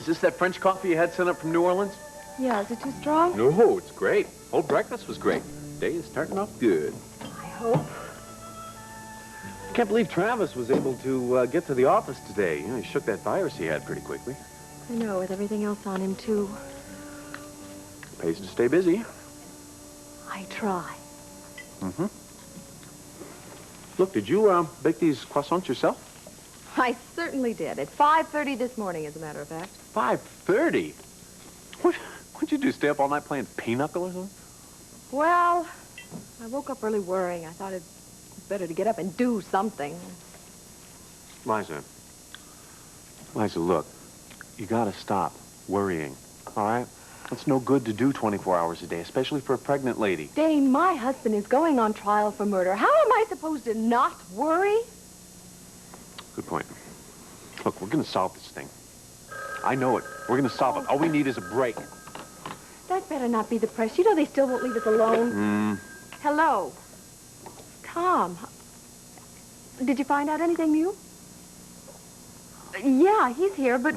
Is this that French coffee you had sent up from New Orleans? Yeah, is it too strong? No, it's great. Whole breakfast was great. Day is starting off good. I hope. I can't believe Travis was able to get to the office today. You know, he shook that virus he had pretty quickly. I know, with everything else on him, too. Pays to stay busy. I try. Mm-hmm. Look, did you bake these croissants yourself? I certainly did. At 5:30 this morning, as a matter of fact. 5:30? What'd you do, stay up all night playing pinochle or something? Well, I woke up early worrying. I thought it'd be better to get up and do something. Liza, look, you gotta stop worrying, all right? It's no good to do 24 hours a day, especially for a pregnant lady. Dane, my husband is going on trial for murder. How am I supposed to not worry? Good point. Look, we're gonna solve this thing. I know it. We're gonna solve it. All we need is a break. That better not be the press. You know they still won't leave us alone. Hello. Tom. Did you find out anything new? Yeah, he's here, but...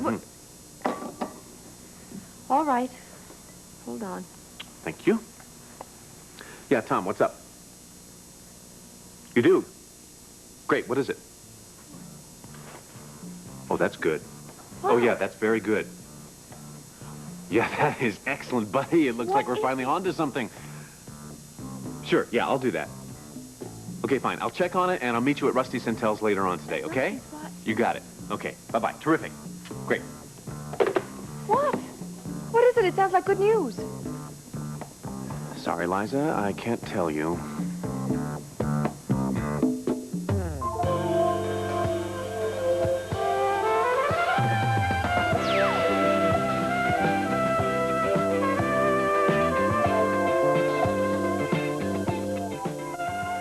All right. Hold on. Thank you. Yeah, Tom, what's up? You do? Great, what is it? Oh, that's good. Oh, yeah, that's very good. Yeah, that is excellent, buddy. It looks like we're finally onto something. Sure, yeah, I'll do that. Okay, fine. I'll check on it, and I'll meet you at Rusty Centel's later on today, okay? You got it. Okay, bye-bye. Terrific. Great. What? What is it? It sounds like good news. Sorry, Liza, I can't tell you.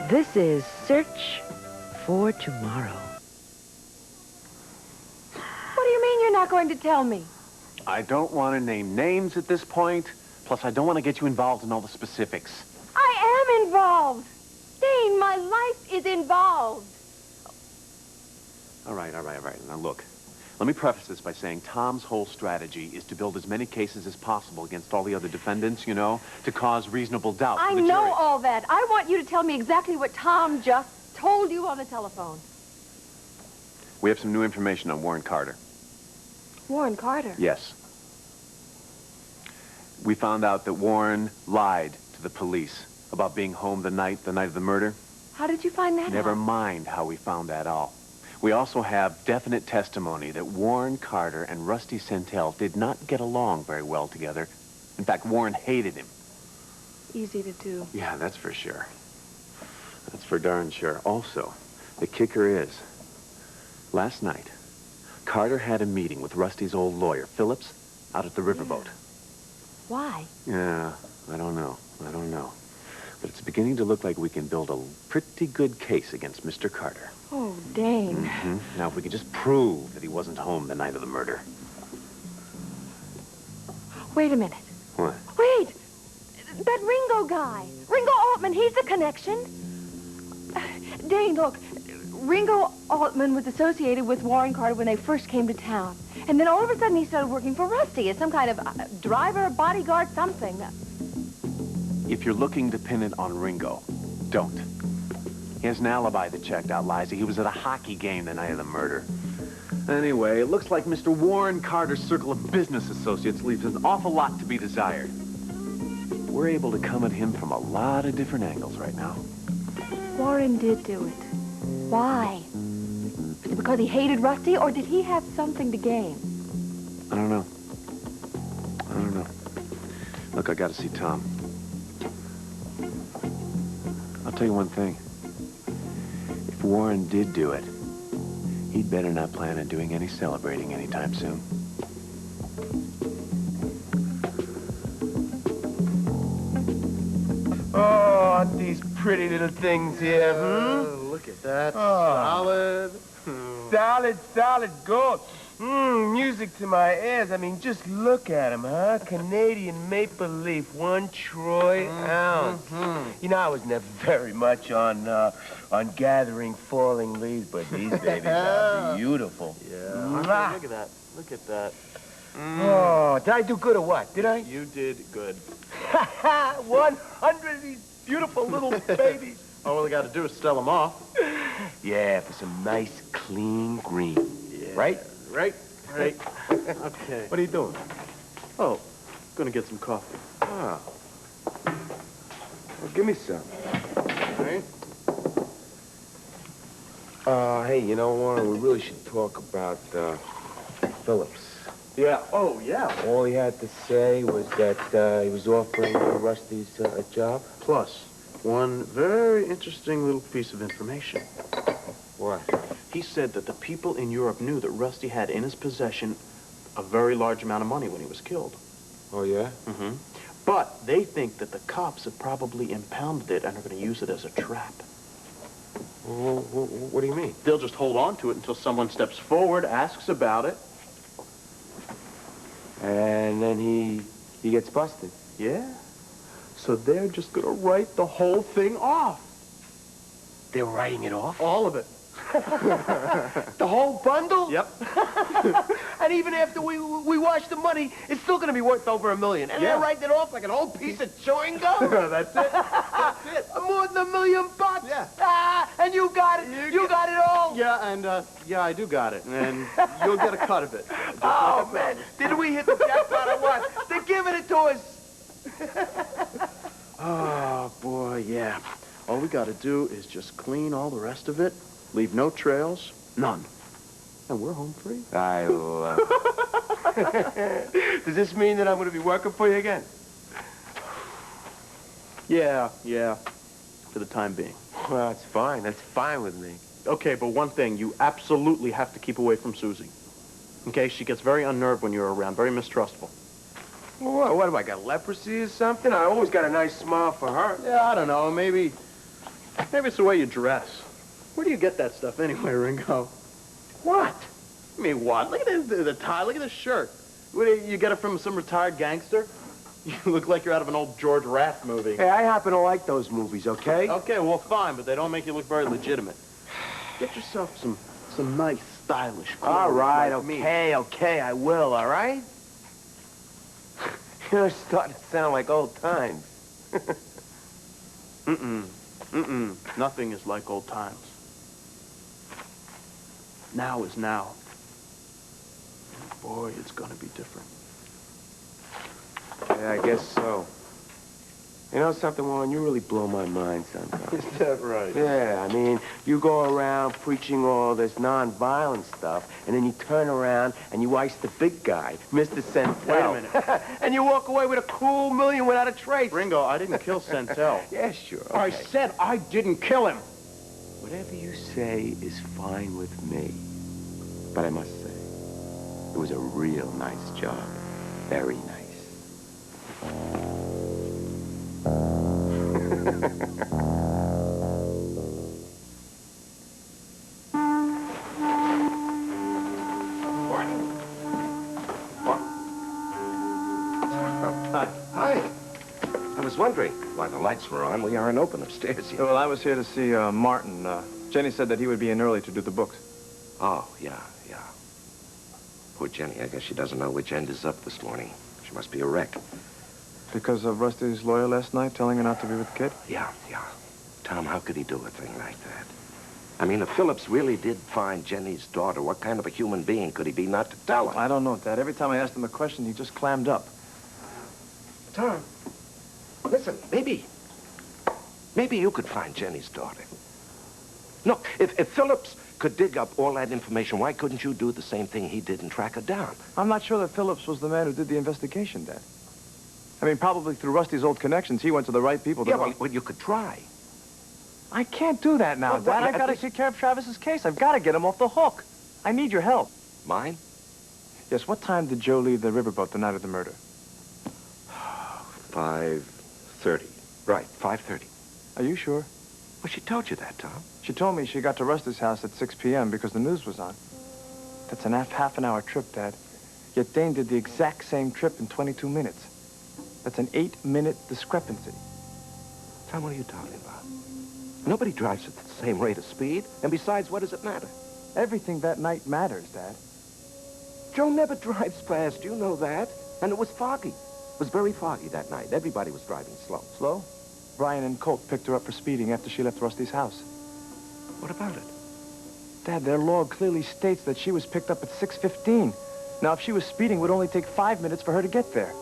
This is Search for Tomorrow. What do you mean you're not going to tell me? I don't want to name names at this point. Plus, I don't want to get you involved in all the specifics. I am involved. Dane, my life is involved. All right. Now, look. Let me preface this by saying Tom's whole strategy is to build as many cases as possible against all the other defendants, you know, to cause reasonable doubt. I know all that. I want you to tell me exactly what Tom just told you on the telephone. We have some new information on Warren Carter. Warren Carter? Yes. We found out that Warren lied to the police about being home the night of the murder. How did you find that out? Never mind how we found that out. We also have definite testimony that Warren Carter and Rusty Centel did not get along very well together. In fact, Warren hated him. Easy to do. Yeah, that's for sure. That's for darn sure. Also, the kicker is, last night, Carter had a meeting with Rusty's old lawyer, Phillips, out at the riverboat. Yeah. Why? Yeah, I don't know. But it's beginning to look like we can build a pretty good case against Mr. Carter. Oh, Dane. Mm-hmm. Now, if we could just prove that he wasn't home the night of the murder. Wait a minute. What? Wait! That Ringo guy. Ringo Altman, he's the connection. Dane, look. Ringo Altman was associated with Warren Carter when they first came to town. And then all of a sudden he started working for Rusty as some kind of driver, bodyguard, something. If you're looking to pin it on Ringo, don't. He has an alibi that checked out, Liza. He was at a hockey game the night of the murder. Anyway, it looks like Mr. Warren Carter's circle of business associates leaves an awful lot to be desired. We're able to come at him from a lot of different angles right now. Warren did do it. Why? Was it because he hated Rusty, or did he have something to gain? I don't know. Look, I gotta see Tom. I'll tell you one thing. If Warren did do it, he'd better not plan on doing any celebrating anytime soon. Oh, aren't these pretty little things here, Look at that. Solid. Solid gold. Music to my ears. I mean, just look at them, huh? Canadian maple leaf, 1 troy ounce. You know, I was never very much on gathering falling leaves, but these babies are beautiful. Yeah. Look at that. Oh, did I do good or what? Did I? You did good. 100 of these beautiful little babies. All we got to do is sell them off. Yeah, for some nice, clean green. Yeah. Right? Right. Okay. What are you doing? Oh, gonna get some coffee. Oh. Well, give me some. All right. Hey, you know, Warren, we really should talk about, Phillips. Yeah. Oh, yeah. All he had to say was that, he was offering Rusty's, a job. Plus, one very interesting little piece of information. What? He said that the people in Europe knew that Rusty had in his possession a very large amount of money when he was killed. Oh, yeah? Mm-hmm. But they think that the cops have probably impounded it and are going to use it as a trap. Well, what do you mean? They'll just hold on to it until someone steps forward, asks about it. And then he gets busted. Yeah. So they're just going to write the whole thing off. They're writing it off? All of it. The whole bundle? Yep. And even after we wash the money, it's still going to be worth over $1 million. And Yeah. they're writing it off like an old piece of chewing gum? That's it. That's it. More than $1 million bucks? Yeah. Ah, and you got it. You got it all. Yeah, and, yeah, I do got it. And you'll get a cut of it. Oh, man. Did we hit the jackpot or what? They're giving it to us. Oh, boy, yeah. All we got to do is just clean all the rest of it, leave no trails, none. And we're home free. I love it. Does this mean that I'm going to be working for you again? Yeah, for the time being. Well, that's fine. That's fine with me. Okay, but one thing, you absolutely have to keep away from Susie. Okay, she gets very unnerved when you're around, very mistrustful. Well, what have I got, leprosy or something? I always got a nice smile for her. Yeah, I don't know, maybe it's the way you dress. Where do you get that stuff anyway, Ringo? What? I mean, what? Look at the tie, look at this shirt. What, you get it from some retired gangster? You look like you're out of an old George Raft movie. Hey, I happen to like those movies, okay? Okay, well, fine, but they don't make you look very legitimate. Get yourself some nice, stylish clothes. All right, like me. okay, I will, all right? You're starting to sound like old times. Nothing is like old times. Now is now. Boy, it's gonna be different. Yeah, I guess so. You know something, Warren? You really blow my mind sometimes. Is that right? Yeah, I mean, you go around preaching all this non-violent stuff, and then you turn around and you ice the big guy, Mr. Centel. Wait a minute. And you walk away with a cool $1 million without a trace. Ringo, I didn't kill Centel. Yeah, sure. Okay. I said I didn't kill him. Whatever you say is fine with me. But I must say, it was a real nice job. Very nice. Hi. I was wondering why the lights were on. We aren't open upstairs yet. Well, I was here to see Martin. Jenny said that he would be in early to do the books. Oh, yeah. Poor Jenny. I guess she doesn't know which end is up this morning. She must be a wreck. Because of Rusty's lawyer last night telling her not to be with the kid? Yeah. Tom, how could he do a thing like that? I mean, if Phillips really did find Jenny's daughter, what kind of a human being could he be not to tell her? I don't know, Dad. Every time I asked him a question, he just clammed up. Tom, listen, maybe you could find Jenny's daughter. Look, if Phillips could dig up all that information, why couldn't you do the same thing he did and track her down? I'm not sure that Phillips was the man who did the investigation, Dad. I mean, probably through Rusty's old connections, he went to the right people. Yeah, well, you could try. I can't do that now, Well, Dad. I've at got to least- take care of Travis's case. I've got to get him off the hook. I need your help. Mine? Yes, what time did Joe leave the riverboat the night of the murder? 5:30. Right, 5:30. Are you sure? Well, she told you that, Tom. She told me she got to Rusty's house at 6 p.m. because the news was on. That's an half an hour trip, Dad. Yet Dane did the exact same trip in 22 minutes. That's an 8-minute discrepancy. Tom, what are you talking about? Nobody drives at the same rate of speed. And besides, what does it matter? Everything that night matters, Dad. Joe never drives fast, you know that. And it was foggy. It was very foggy that night. Everybody was driving slow. Slow? Brian and Colt picked her up for speeding after she left Rusty's house. What about it? Dad, their log clearly states that she was picked up at 6:15. Now, if she was speeding, it would only take 5 minutes for her to get there.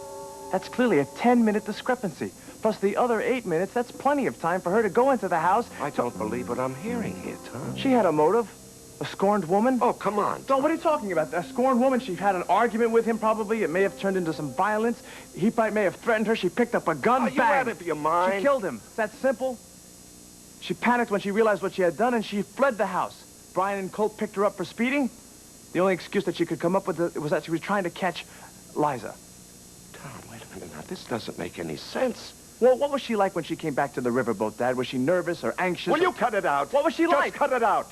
That's clearly a 10-minute discrepancy. Plus the other 8 minutes, that's plenty of time for her to go into the house. I don't believe what I'm hearing here, Tom. She had a motive. A scorned woman. Oh, come on. Don't, what are you talking about? A scorned woman? She had an argument with him, probably. It may have turned into some violence. He may have threatened her. She picked up a gun. Are you bang. out of your mind? She killed him. It's that simple. She panicked when she realized what she had done, and she fled the house. Brian and Colt picked her up for speeding. The only excuse that she could come up with was that she was trying to catch Liza. Tom, wait a minute now. This doesn't make any sense. Well, what was she like when she came back to the riverboat, Dad? Was she nervous or anxious? Will you cut it out? What was she like? Just cut it out.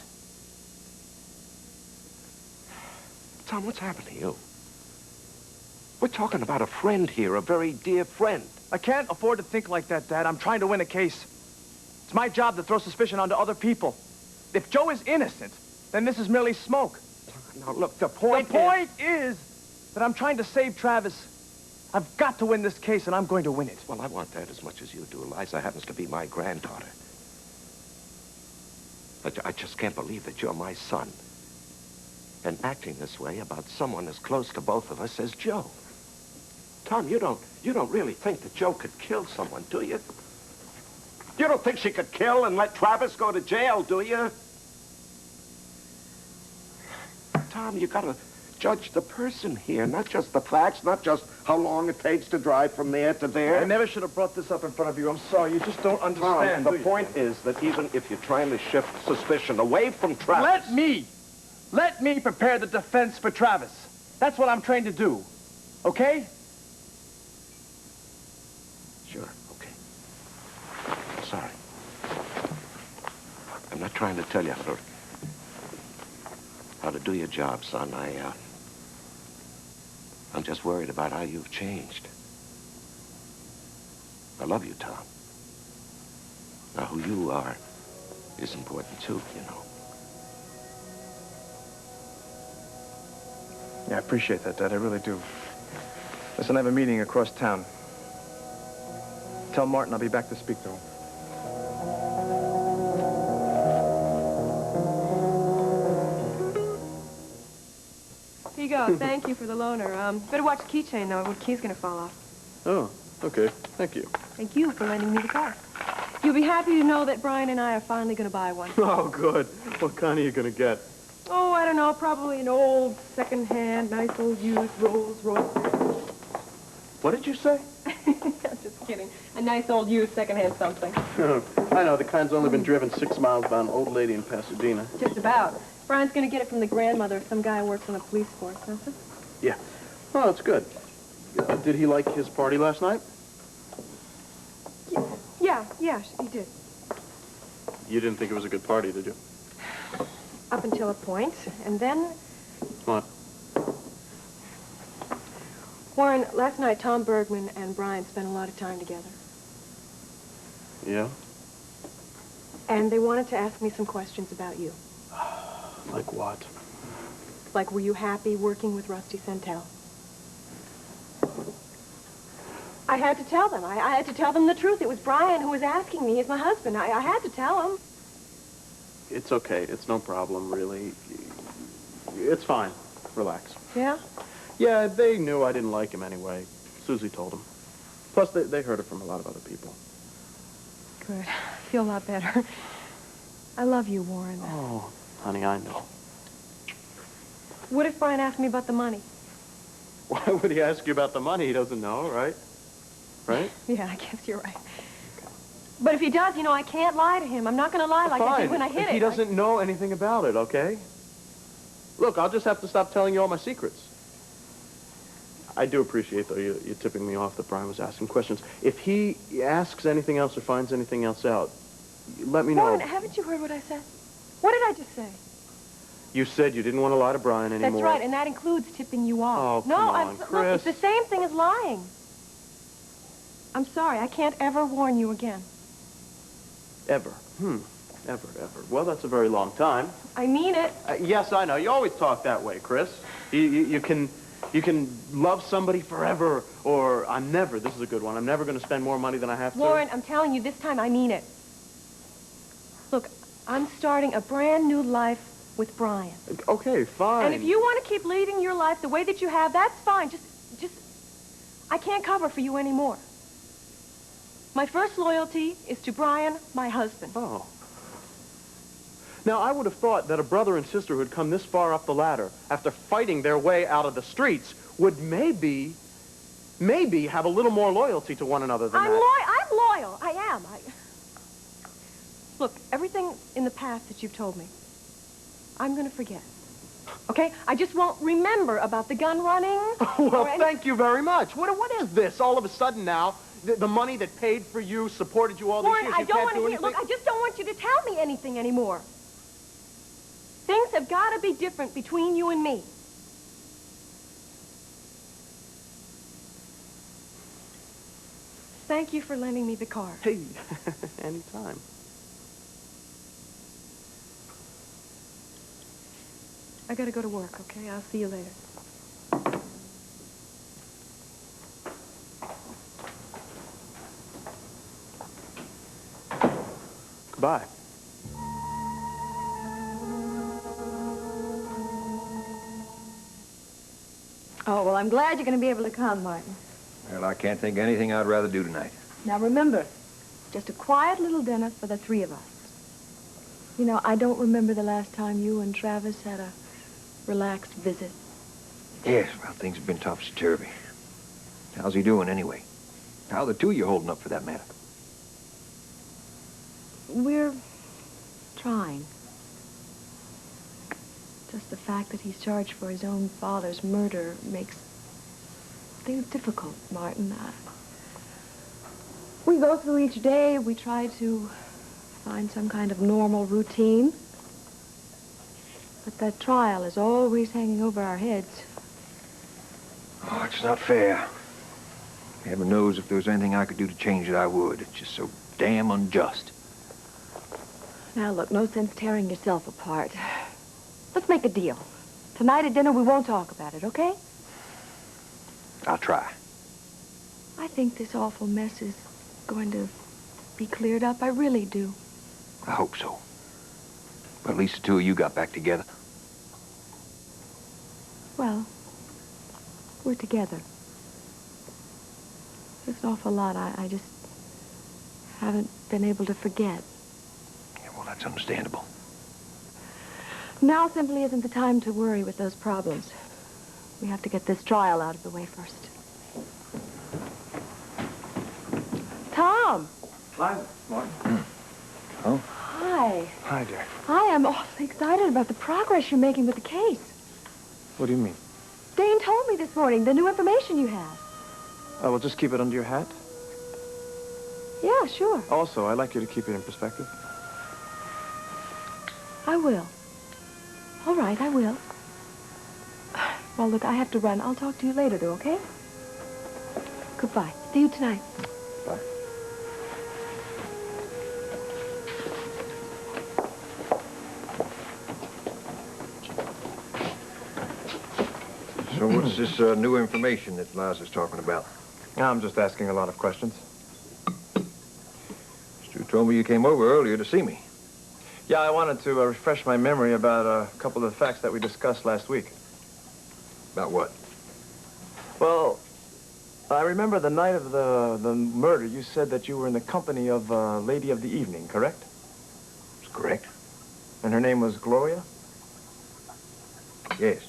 Tom, what's happened to you? We're talking about a friend here, a very dear friend. I can't afford to think like that, Dad. I'm trying to win a case. It's my job to throw suspicion onto other people. If Joe is innocent, then this is merely smoke. Now, look, the point is that I'm trying to save Travis. I've got to win this case, and I'm going to win it. Well, I want that as much as you do. Liza happens to be my granddaughter. I just can't believe that you're my son. And acting this way about someone as close to both of us as Joe. Tom, you don't really think that Joe could kill someone, do you? You don't think she could kill and let Travis go to jail, do you? Tom, you gotta judge the person here, not just the facts, not just how long it takes to drive from there to there. I never should have brought this up in front of you. I'm sorry. You just don't understand. Tom, the point is that even if you're trying to shift suspicion away from Travis... Let me prepare the defense for Travis. That's what I'm trained to do. Okay? Sure, okay. Sorry. I'm not trying to tell you how to do your job, son. I'm just worried about how you've changed. I love you, Tom. Now, who you are is important, too, you know. Yeah, I appreciate that, Dad. I really do. Listen, I have a meeting across town. Tell Martin I'll be back to speak to him. Here you go. Thank you for the loaner. Better watch the keychain, though. What key's gonna fall off. Oh, okay. Thank you. Thank you for lending me the car. You'll be happy to know that Brian and I are finally gonna buy one. Oh, good. What kind are you going to get? Oh, I don't know. Probably an old, second-hand, nice old used Rolls Royce. What did you say? I'm just kidding. A nice old used second-hand something. I know. The kind's only been driven 6 miles by an old lady in Pasadena. Just about. Brian's gonna get it from the grandmother of some guy who works on the police force, that's it? Yeah. Oh, that's good. Did he like his party last night? Yeah, he did. You didn't think it was a good party, did you? Up until a point, and then... What? Warren, last night Tom Bergman and Brian spent a lot of time together. Yeah? And they wanted to ask me some questions about you. Like what? Like, were you happy working with Rusty Santel? I had to tell them. I had to tell them the truth. It was Brian who was asking me. He's my husband. I had to tell him. It's okay. It's no problem, really. It's fine. Relax. Yeah? Yeah, they knew I didn't like him anyway. Susie told them. Plus, they heard it from a lot of other people. Good. I feel a lot better. I love you, Warren. Oh, honey, I know. What if Brian asked me about the money? Why would he ask you about the money? He doesn't know, right? Right? Yeah, I guess you're right. But if he does, you know, I can't lie to him. I'm not going to lie like I did when I hit it. He doesn't know anything about it, okay? Look, I'll just have to stop telling you all my secrets. I do appreciate, though, you tipping me off that Brian was asking questions. If he asks anything else or finds anything else out, let me know. Warren, haven't you heard what I said? What did I just say? You said you didn't want to lie to Brian anymore. That's right, and that includes tipping you off. Oh, come on, Look, Chris. it's the same thing as lying. I'm sorry, I can't ever warn you again. Ever? Ever. Well, that's a very long time. I mean it. Yes, I know. You always talk that way, Chris. You can love somebody forever, or I'm never, this is a good one, I'm never going to spend more money than I have to. Warren, I'm telling you, this time I mean it. Look, I'm starting a brand new life with Brian. Okay, fine. And if you want to keep leading your life the way that you have, that's fine. Just, I can't cover for you anymore. My first loyalty is to Brian, my husband. Oh. Now, I would have thought that a brother and sister who had come this far up the ladder after fighting their way out of the streets would maybe have a little more loyalty to one another than that. I'm loyal. I am. Look, everything in the past that you've told me, I'm going to forget. Okay? I just won't remember about the gun running. Well, thank you very much. What is this all of a sudden now? The money that paid for you, supported you all these Warren, years, I you don't can't want do to hear. anything? Look, I just don't want you to tell me anything anymore. Things have got to be different between you and me. Thank you for lending me the car. Hey, anytime. I got to go to work, okay? I'll see you later. Goodbye. Oh, well, I'm glad you're going to be able to come, Martin. Well, I can't think of anything I'd rather do tonight. Now, remember, just a quiet little dinner for the three of us. You know, I don't remember the last time you and Travis had a relaxed visit. Yes, well, things have been topsy-turvy. How's he doing, anyway? How are the two of you holding up, for that matter? We're trying. Just the fact that he's charged for his own father's murder makes things difficult, Martin. We go through each day, we try to find some kind of normal routine. But that trial is always hanging over our heads. Oh, it's not fair. Heaven knows if there was anything I could do to change it, I would. It's just so damn unjust. Now, look, no sense tearing yourself apart. Let's make a deal. Tonight at dinner, we won't talk about it, okay? I'll try. I think this awful mess is going to be cleared up. I really do. I hope so. But at least the two of you got back together. Well, we're together. There's an awful lot I just haven't been able to forget. Yeah, well, that's understandable. Now simply isn't the time to worry with those problems. We have to get this trial out of the way first. Tom! Liza, Martin. Oh? Hi. Hi, dear. I am awfully excited about the progress you're making with the case. What do you mean? Dane told me this morning the new information you have. Oh, well, just keep it under your hat. Yeah, sure. Also, I'd like you to keep it in perspective. I will. All right, I will. Well, look, I have to run. I'll talk to you later, though, okay? Goodbye. See you tonight. Bye. So what's this new information that Liza's talking about? I'm just asking a lot of questions. Stu told me you came over earlier to see me. Yeah, I wanted to refresh my memory about a couple of the facts that we discussed last week. About what? Well, I remember the night of the murder, you said that you were in the company of a lady of the evening, correct? That's correct. And her name was Gloria? Yes.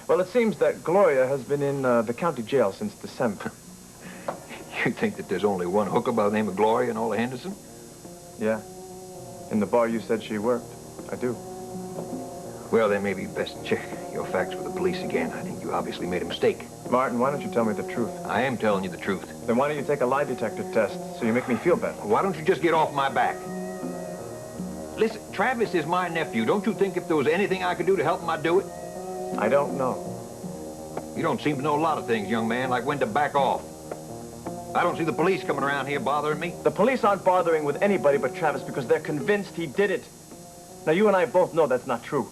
Well, it seems that Gloria has been in the county jail since December. You think that there's only one hooker by the name of Gloria in all of Henderson? Yeah. In the bar you said she worked. I do. Well, then maybe best check your facts with the police again. I think you obviously made a mistake. Martin, why don't you tell me the truth? I am telling you the truth. Then why don't you take a lie detector test so you make me feel better? Why don't you just get off my back? Listen, Travis is my nephew. Don't you think if there was anything I could do to help him, I'd do it? I don't know. You don't seem to know a lot of things, young man, like when to back off. I don't see the police coming around here bothering me. The police aren't bothering with anybody but Travis because they're convinced he did it. Now, you and I both know that's not true.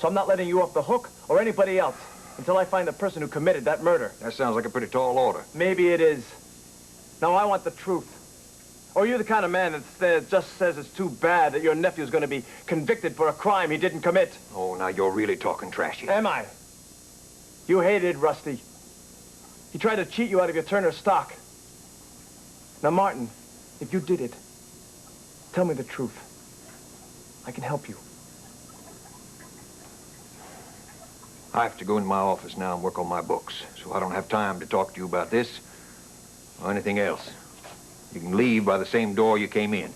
So I'm not letting you off the hook or anybody else until I find the person who committed that murder. That sounds like a pretty tall order. Maybe it is. Now, I want the truth. Or you're the kind of man that just says it's too bad that your nephew's going to be convicted for a crime he didn't commit. Oh, now you're really talking trashy. Am I? You hated Rusty. He tried to cheat you out of your Turner stock. Now, Martin, if you did it, tell me the truth. I can help you. I have to go into my office now and work on my books, so I don't have time to talk to you about this or anything else. You can leave by the same door you came in.